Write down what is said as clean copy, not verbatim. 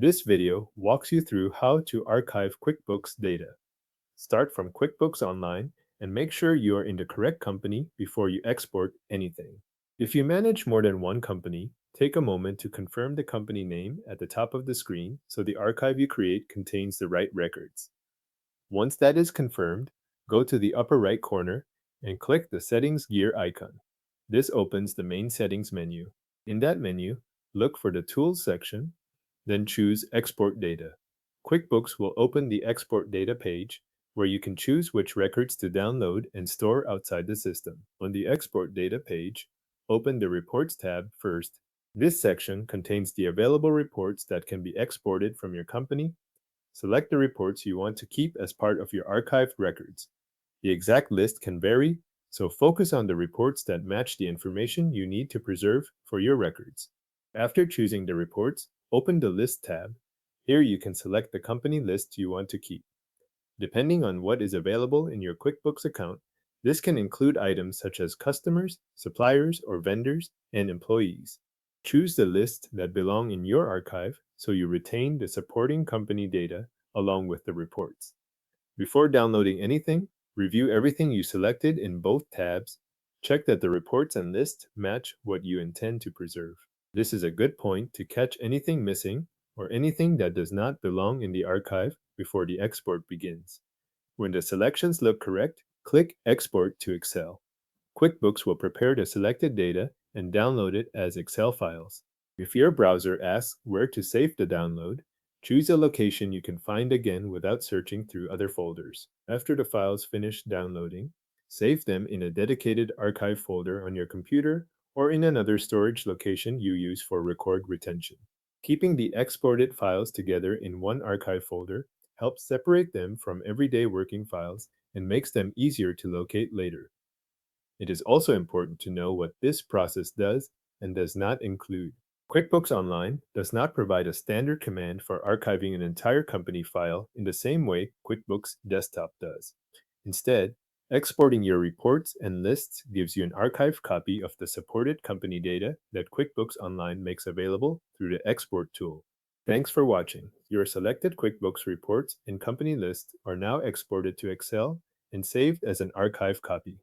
This video walks you through how to archive QuickBooks data. Start from QuickBooks Online and make sure you are in the correct company before you export anything. If you manage more than one company, take a moment to confirm the company name at the top of the screen so the archive you create contains the right records. Once that is confirmed, go to the upper right corner and click the Settings gear icon. This opens the main settings menu. In that menu, look for the Tools section, then choose Export Data. QuickBooks will open the Export Data page where you can choose which records to download and store outside the system. On the Export Data page, open the Reports tab first. This section contains the available reports that can be exported from your company. Select the reports you want to keep as part of your archived records. The exact list can vary, so focus on the reports that match the information you need to preserve for your records. After choosing the reports, open the List tab. Here you can select the company list you want to keep. Depending on what is available in your QuickBooks account, this can include items such as customers, suppliers, or vendors, and employees. Choose the list that belong in your archive so you retain the supporting company data along with the reports. Before downloading anything, review everything you selected in both tabs. Check that the reports and lists match what you intend to preserve. This is a good point to catch anything missing or anything that does not belong in the archive before the export begins. When the selections look correct, click Export to Excel. QuickBooks will prepare the selected data and download it as Excel files. If your browser asks where to save the download, choose a location you can find again without searching through other folders. After the files finish downloading, save them in a dedicated archive folder on your computer or in another storage location you use for record retention. Keeping the exported files together in one archive folder helps separate them from everyday working files and makes them easier to locate later. It is also important to know what this process does and does not include. QuickBooks Online does not provide a standard command for archiving an entire company file in the same way QuickBooks Desktop does. Instead, exporting your reports and lists gives you an archived copy of the supported company data that QuickBooks Online makes available through the Export tool. Thanks for watching. Your selected QuickBooks reports and company lists are now exported to Excel and saved as an archive copy.